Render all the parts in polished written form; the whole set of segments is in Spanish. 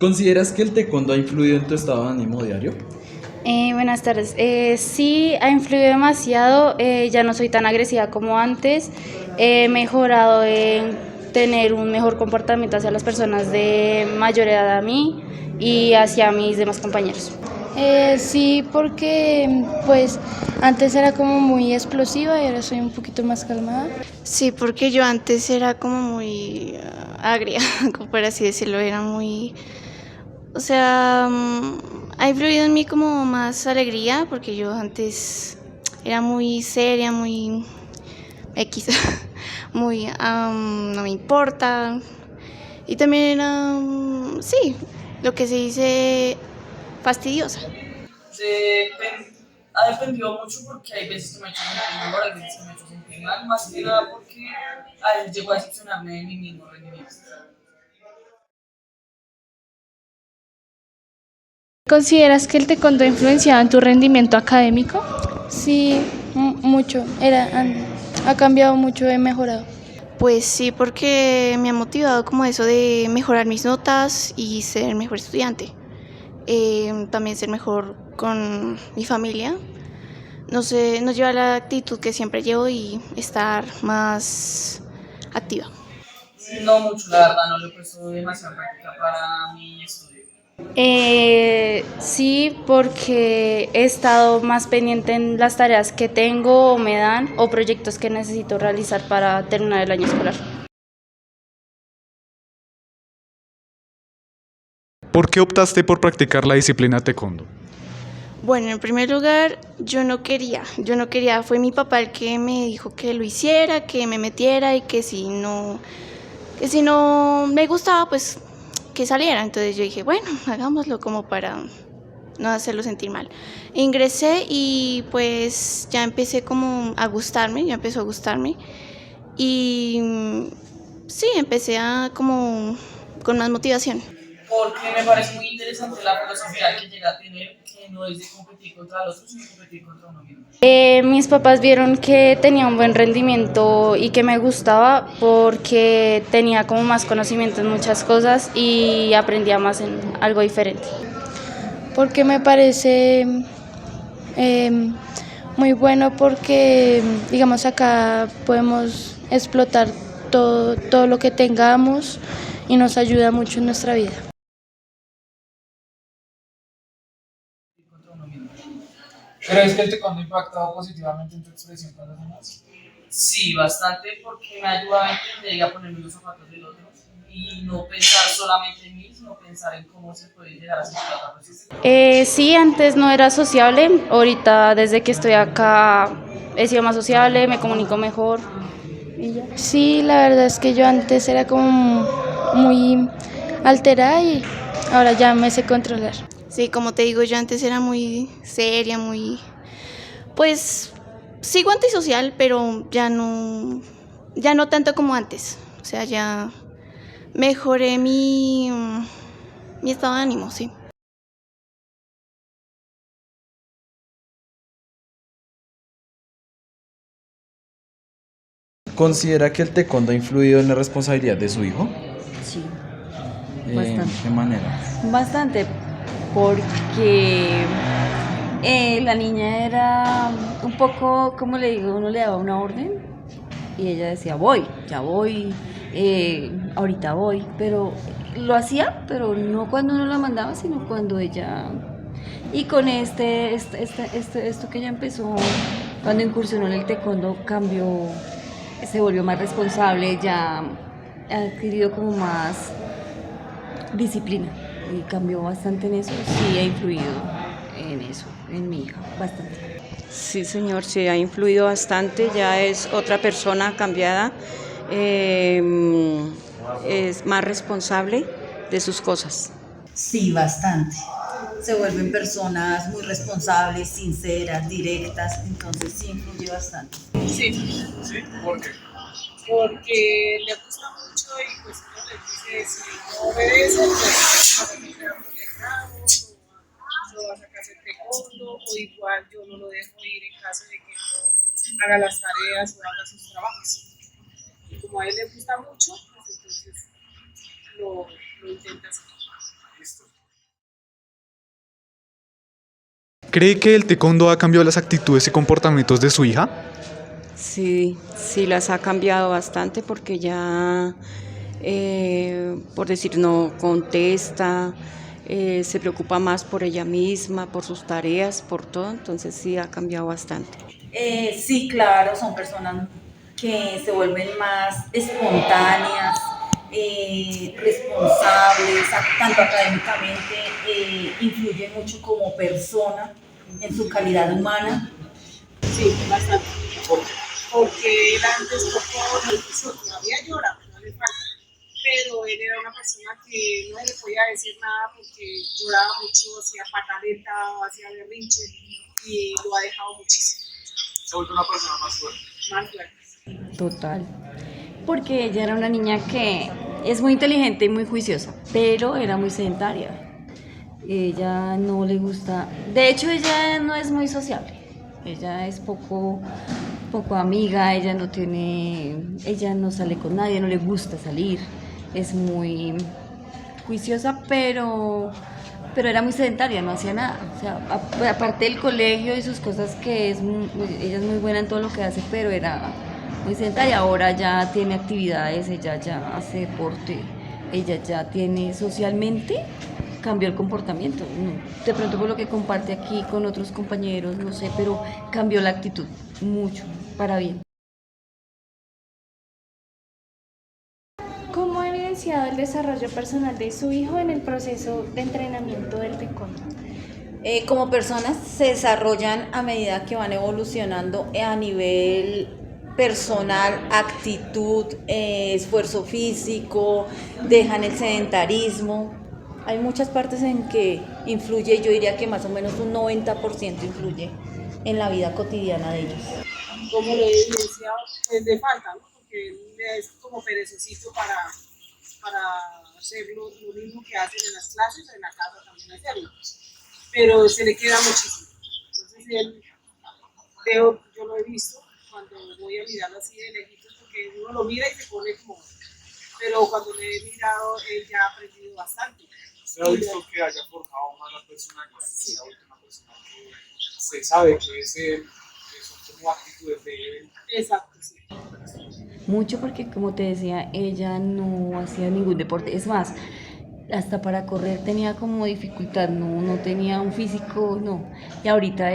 ¿Consideras que el taekwondo ha influido en tu estado de ánimo diario? Buenas tardes. Sí, ha influido demasiado. Ya no soy tan agresiva como antes. He mejorado en tener un mejor comportamiento hacia las personas de mayor edad a mí y hacia mis demás compañeros. Sí, porque pues antes era como muy explosiva y ahora soy un poquito más calmada. Sí, porque yo antes era como muy agria, como por así decirlo, era muy, o sea, ha influido en mí como más alegría, porque yo antes era muy seria, muy X, muy, no me importa, y también era, sí, lo que se dice fastidiosa. Ha dependido mucho porque hay veces que me ha hecho sentir mejor, hay veces que me ha hecho sentir mal, más que nada porque a él llegó a decepcionarme de mi mismo rendimiento. ¿Consideras que el taekwondo ha influenciado en tu rendimiento académico? Sí, mucho. Ha cambiado mucho, he mejorado. Pues sí, porque me ha motivado como eso de mejorar mis notas y ser mejor estudiante. También ser mejor con mi familia. No sé, nos lleva a la actitud que siempre llevo y estar más activa. No mucho, la verdad, no le he puesto demasiada práctica para mi estudio. Sí, porque he estado más pendiente en las tareas que tengo o me dan o proyectos que necesito realizar para terminar el año escolar. ¿Por qué optaste por practicar la disciplina taekwondo? Bueno, en primer lugar, yo no quería, fue mi papá el que me dijo que lo hiciera, que me metiera y que si no me gustaba, pues que saliera. Entonces yo dije, bueno, hagámoslo como para no hacerlo sentir mal. Ingresé y pues ya empecé como a gustarme, ya empezó a gustarme y sí, empecé a como con más motivación. Porque me parece muy interesante la filosofía que llega a tener, que no es de competir contra los otros, sino competir contra uno mismo. Mis papás vieron que tenía un buen rendimiento y que me gustaba porque tenía como más conocimiento en muchas cosas y aprendía más en algo diferente. Porque me parece muy bueno porque, digamos, acá podemos explotar todo lo que tengamos y nos ayuda mucho en nuestra vida. ¿Crees que el taekwondo ha impactado positivamente en tu expresión con los demás? Sí, bastante, porque me ayuda a entender y a ponerme los zapatos del otro y no pensar solamente en mí, sino pensar en cómo se puede llegar a ser otra persona. Sí, antes no era sociable, ahorita desde que estoy acá he sido más sociable, me comunico mejor y ya. Sí, la verdad es que yo antes era como muy alterada y ahora ya me sé controlar. Sí, como te digo, yo antes era muy seria, pues sigo antisocial, pero ya no tanto como antes. O sea, ya mejoré mi estado de ánimo, sí. ¿Considera que el taekwondo ha influido en la responsabilidad de su hijo? Sí, ¿En bastante. qué manera? Bastante, porque la niña era un poco, como le digo, uno le daba una orden y ella decía, voy, ya voy, ahorita voy, pero lo hacía, pero no cuando uno la mandaba, sino cuando ella... Y con esto que ella empezó, cuando incursionó en el taekwondo, cambió, se volvió más responsable, ya ha adquirido como más disciplina y cambió bastante en eso, sí ha influido en eso, en mi hija, bastante. Sí, señor, sí ha influido bastante, ya es otra persona cambiada, eh, es más responsable de sus cosas. Sí, bastante. Se vuelven personas muy responsables, sinceras, directas, entonces sí influye bastante. Sí, ¿Sí? ¿Por qué? porque le gusta mucho y pues uno le dice, si no obedece, pues vas a quedar problemado, no vas a sacar el taekwondo, o igual yo no lo dejo ir en caso de que no haga las tareas o haga sus trabajos. Como a él le gusta mucho, pues entonces lo intenta hacer. ¿Cree que el taekwondo ha cambiado las actitudes y comportamientos de su hija? Sí, sí las ha cambiado bastante porque ya, por decir, no contesta, se preocupa más por ella misma, por sus tareas, por todo, entonces sí ha cambiado bastante. Sí, claro, son personas que se vuelven más espontáneas, responsables, tanto académicamente, influye mucho como persona en su calidad humana. Sí, bastante. Porque él antes tocó, todavía llora, no le falta. Pero él era una persona que no le podía decir nada porque lloraba mucho, hacía pataleta, hacía berrinche y lo ha dejado muchísimo. Se vuelve una persona más fuerte. Más fuerte. Total. Porque ella era una niña que es muy inteligente y muy juiciosa, pero era muy sedentaria. Ella no le gusta, de hecho ella no es muy sociable. Ella es poco amiga, ella no sale con nadie, no le gusta salir. Es muy juiciosa, pero era muy sedentaria, no hacía nada. O sea, aparte del colegio y sus cosas ella es muy buena en todo lo que hace, pero era muy sedentaria. Ahora ya tiene actividades, ella ya hace deporte, ella ya tiene socialmente, cambió el comportamiento. De pronto por lo que comparte aquí con otros compañeros, no sé, pero cambió la actitud mucho, para bien. ¿Cómo ha evidenciado el desarrollo personal de su hijo en el proceso de entrenamiento del taekwondo? Como personas se desarrollan a medida que van evolucionando a nivel personal, actitud, esfuerzo físico, dejan el sedentarismo. Hay muchas partes en que influye, yo diría que más o menos un 90% influye en la vida cotidiana de ellos. Como le he evidenciado, pues le falta, ¿no? Porque él es como perezosito para hacer lo mismo que hacen en las clases, en la casa también hacerlo. Pero se le queda muchísimo. Entonces él, yo lo he visto cuando voy a mirarlo así de lejitos, porque uno lo mira y se pone como... Pero cuando le he mirado, él ya ha aprendido bastante. ¿Usted ha visto que haya formado más la personalidad, que sea una persona que se sabe que es él, que son como actitudes de él? Exacto, sí. Mucho porque, como te decía, ella no hacía ningún deporte. Es más, hasta para correr tenía como dificultad, no tenía un físico, no. Y ahorita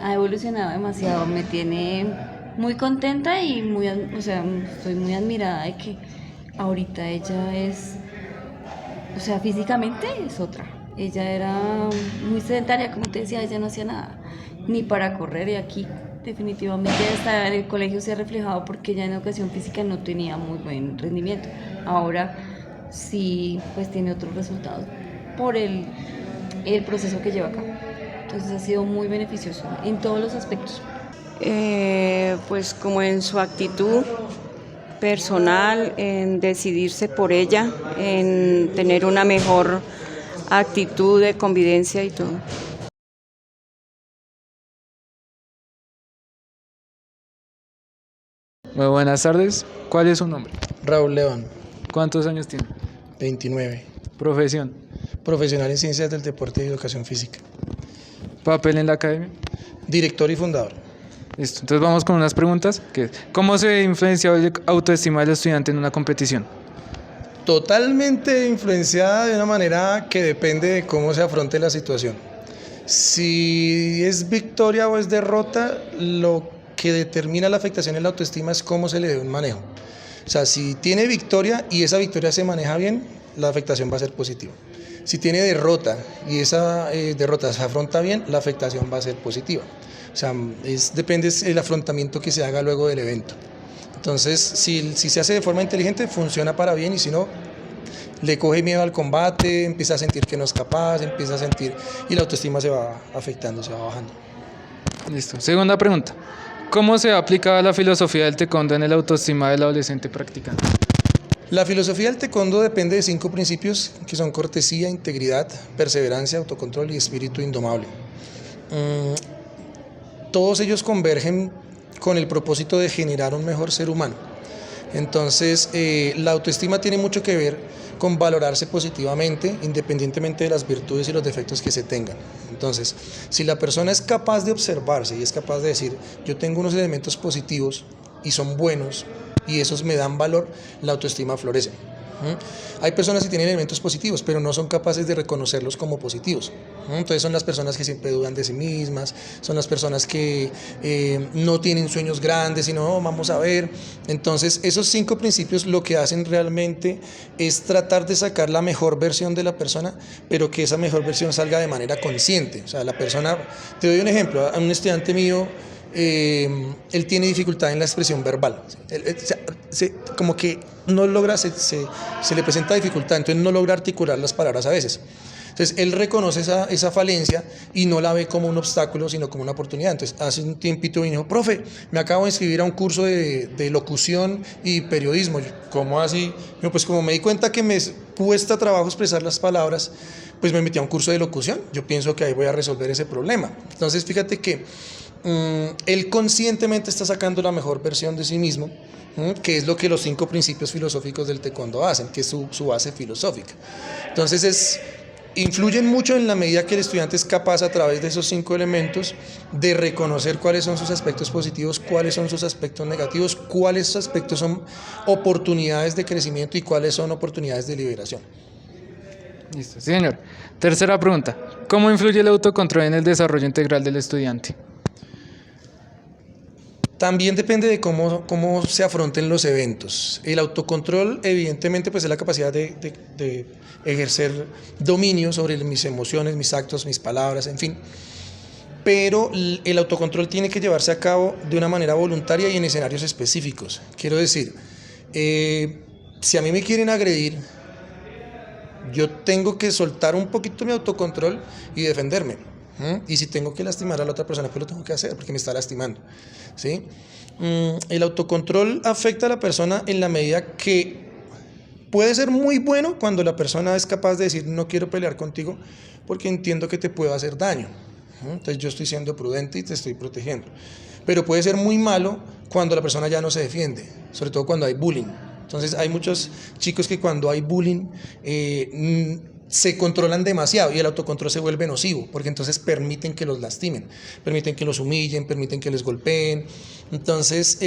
ha evolucionado demasiado, me tiene muy contenta y estoy muy admirada de que ahorita ella físicamente es otra. Ella era muy sedentaria, como te decía, ella no hacía nada, ni para correr, y aquí definitivamente hasta en el colegio se ha reflejado porque ella en educación física no tenía muy buen rendimiento. Ahora sí, pues tiene otros resultados por el proceso que lleva a cabo. Entonces ha sido muy beneficioso en todos los aspectos. Pues como en su actitud personal, en decidirse por ella, en tener una mejor actitud de convivencia y todo. Muy buenas tardes. ¿Cuál es su nombre? Raúl León, ¿Cuántos años tiene? 29, Profesión. profesional en Ciencias del Deporte y Educación Física, Papel en la academia. director y fundador. Listo. Entonces vamos con unas preguntas. ¿Cómo se influencia la autoestima del estudiante en una competición? Totalmente influenciada de una manera que depende de cómo se afronte la situación. Si es victoria o es derrota, lo que determina la afectación en la autoestima es cómo se le dé un manejo. O sea, si tiene victoria y esa victoria se maneja bien, la afectación va a ser positiva. Si tiene derrota y esa derrota se afronta bien, la afectación va a ser positiva. O sea, depende del afrontamiento que se haga luego del evento. Entonces, si se hace de forma inteligente, funciona para bien, y si no, le coge miedo al combate, empieza a sentir que no es capaz, empieza a sentir, y la autoestima se va afectando, se va bajando. Listo. Segunda pregunta. ¿Cómo se ha aplicado la filosofía del taekwondo en el autoestima del adolescente practicante? La filosofía del taekwondo depende de 5 principios, que son cortesía, integridad, perseverancia, autocontrol y espíritu indomable. Todos ellos convergen con el propósito de generar un mejor ser humano. Entonces, la autoestima tiene mucho que ver con valorarse positivamente, independientemente de las virtudes y los defectos que se tengan. Entonces, si la persona es capaz de observarse y es capaz de decir, yo tengo unos elementos positivos y son buenos y esos me dan valor, la autoestima florece. Hay personas que tienen elementos positivos, pero no son capaces de reconocerlos como positivos. Entonces son las personas que siempre dudan de sí mismas, son las personas que no tienen sueños grandes, sino vamos a ver. Entonces esos 5 principios lo que hacen realmente es tratar de sacar la mejor versión de la persona, pero que esa mejor versión salga de manera consciente. O sea, la persona, te doy un ejemplo, a un estudiante mío, él tiene dificultad en la expresión verbal, como que no logra, se le presenta dificultad, entonces no logra articular las palabras a veces. Entonces él reconoce esa falencia y no la ve como un obstáculo, sino como una oportunidad. Entonces hace un tiempito vino, profe, me acabo de inscribir a un curso de locución y periodismo. ¿Cómo así? Pues como me di cuenta que me cuesta trabajo expresar las palabras, pues me metí a un curso de locución. Yo pienso que ahí voy a resolver ese problema. Entonces fíjate que él conscientemente está sacando la mejor versión de sí mismo, que es lo que los 5 principios filosóficos del taekwondo hacen, que es su base filosófica. Entonces influyen mucho en la medida que el estudiante es capaz, a través de esos 5 elementos, de reconocer cuáles son sus aspectos positivos, cuáles son sus aspectos negativos, cuáles aspectos son oportunidades de crecimiento y cuáles son oportunidades de liberación. Listo, sí, señor. Tercera pregunta. ¿Cómo influye el autocontrol en el desarrollo integral del estudiante? También depende de cómo se afronten los eventos. El autocontrol, evidentemente, pues es la capacidad de ejercer dominio sobre mis emociones, mis actos, mis palabras, en fin. Pero el autocontrol tiene que llevarse a cabo de una manera voluntaria y en escenarios específicos. Quiero decir, si a mí me quieren agredir, yo tengo que soltar un poquito mi autocontrol y defenderme. Y si tengo que lastimar a la otra persona, pues lo tengo que hacer porque me está lastimando, ¿sí? El autocontrol afecta a la persona en la medida que puede ser muy bueno cuando la persona es capaz de decir no quiero pelear contigo porque entiendo que te puedo hacer daño. Entonces yo estoy siendo prudente y te estoy protegiendo. Pero puede ser muy malo cuando la persona ya no se defiende, sobre todo cuando hay bullying. Entonces hay muchos chicos que cuando hay bullying se controlan demasiado y el autocontrol se vuelve nocivo, porque entonces permiten que los lastimen, permiten que los humillen, permiten que les golpeen. Entonces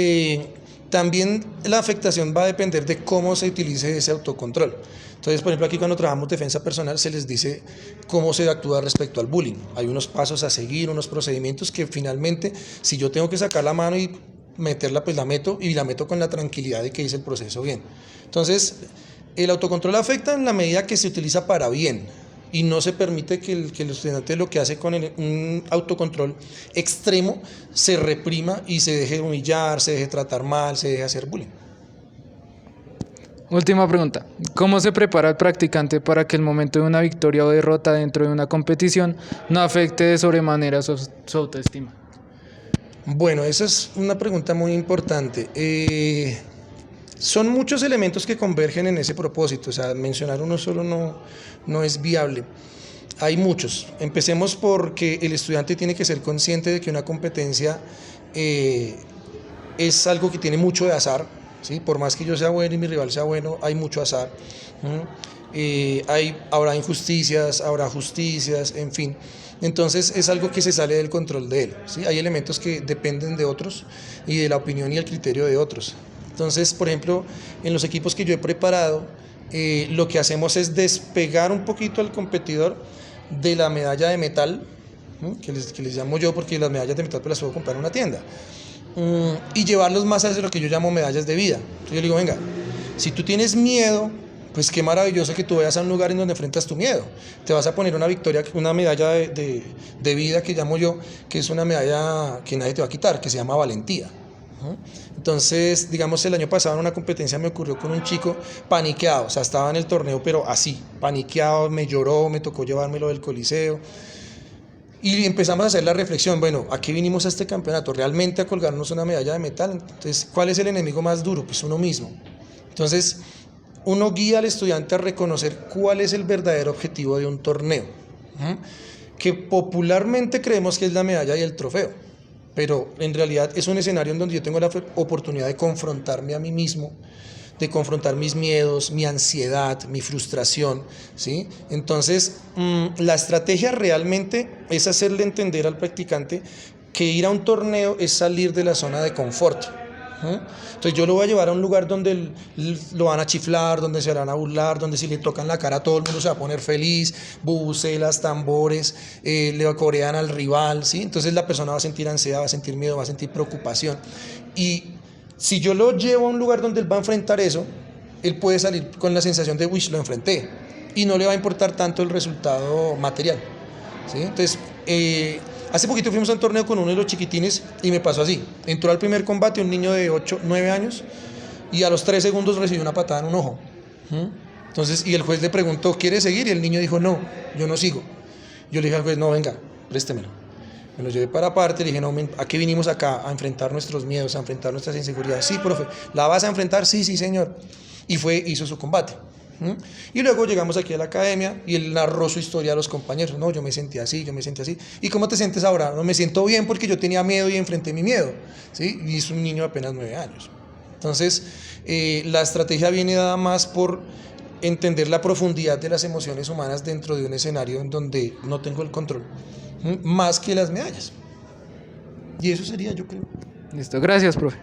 también la afectación va a depender de cómo se utilice ese autocontrol. Entonces, por ejemplo, aquí cuando trabajamos defensa personal se les dice cómo se actúa respecto al bullying. Hay unos pasos a seguir, unos procedimientos que finalmente, si yo tengo que sacar la mano y meterla, pues la meto y la meto con la tranquilidad de que hice el proceso bien. Entonces, el autocontrol afecta en la medida que se utiliza para bien y no se permite que el estudiante lo que hace con un autocontrol extremo se reprima y se deje humillar, se deje tratar mal, se deje hacer bullying. Última pregunta. ¿Cómo se prepara el practicante para que el momento de una victoria o derrota dentro de una competición no afecte de sobremanera su autoestima? Bueno, esa es una pregunta muy importante. Son muchos elementos que convergen en ese propósito, o sea, mencionar uno solo no es viable. Hay muchos. Empecemos porque el estudiante tiene que ser consciente de que una competencia es algo que tiene mucho de azar, ¿sí? Por más que yo sea bueno y mi rival sea bueno, hay mucho azar. Habrá injusticias, habrá justicias, en fin. Entonces es algo que se sale del control de él, ¿sí? Hay elementos que dependen de otros y de la opinión y el criterio de otros. Entonces, por ejemplo, en los equipos que yo he preparado, lo que hacemos es despegar un poquito al competidor de la medalla de metal, que les llamo yo porque las medallas de metal pues las puedo comprar en una tienda, y llevarlos más hacia lo que yo llamo medallas de vida. Entonces yo le digo, venga, si tú tienes miedo, pues qué maravilloso que tú vayas a un lugar en donde enfrentas tu miedo. Te vas a poner una medalla de vida que llamo yo, que es una medalla que nadie te va a quitar, que se llama valentía. Entonces, digamos, el año pasado en una competencia me ocurrió con un chico paniqueado, o sea, estaba en el torneo, pero así, paniqueado, me lloró, me tocó llevármelo del coliseo. Y empezamos a hacer la reflexión, bueno, ¿a qué vinimos a este campeonato? ¿Realmente a colgarnos una medalla de metal? Entonces, ¿cuál es el enemigo más duro? Pues uno mismo. Entonces, uno guía al estudiante a reconocer cuál es el verdadero objetivo de un torneo, que popularmente creemos que es la medalla y el trofeo. pero en realidad es un escenario en donde yo tengo la oportunidad de confrontarme a mí mismo, de confrontar mis miedos, mi ansiedad, mi frustración, ¿sí? Entonces, la estrategia realmente es hacerle entender al practicante que ir a un torneo es salir de la zona de confort. Entonces yo lo voy a llevar a un lugar donde lo van a chiflar, donde se van a burlar, donde si le tocan la cara todo el mundo se va a poner feliz, bubucelas, tambores, le corean al rival, ¿sí? Entonces la persona va a sentir ansiedad, va a sentir miedo, va a sentir preocupación. Y si yo lo llevo a un lugar donde él va a enfrentar eso, él puede salir con la sensación de, uy, lo enfrenté, y no le va a importar tanto el resultado material, ¿sí? Entonces, hace poquito fuimos a un torneo con uno de los chiquitines y me pasó así. Entró al primer combate un niño de 8, 9 años y a los 3 segundos recibió una patada en un ojo. Entonces, y el juez le preguntó, ¿quiere seguir? Y el niño dijo, no, yo no sigo. Yo le dije al juez, no, venga, préstemelo. Me lo llevé para aparte, le dije, no, ¿a qué vinimos acá? A enfrentar nuestros miedos, a enfrentar nuestras inseguridades. Sí, profe, ¿la vas a enfrentar? Sí, sí, señor. Y hizo su combate. Y luego llegamos aquí a la academia y él narró su historia a los compañeros. No, yo me sentí así, yo me sentí así. ¿Y cómo te sientes ahora? No, me siento bien porque yo tenía miedo y enfrenté mi miedo, ¿sí? Y es un niño de apenas 9 años. Entonces, la estrategia viene dada más por entender la profundidad de las emociones humanas dentro de un escenario en donde no tengo el control, más que las medallas. Y eso sería, yo creo. Listo, gracias, profe.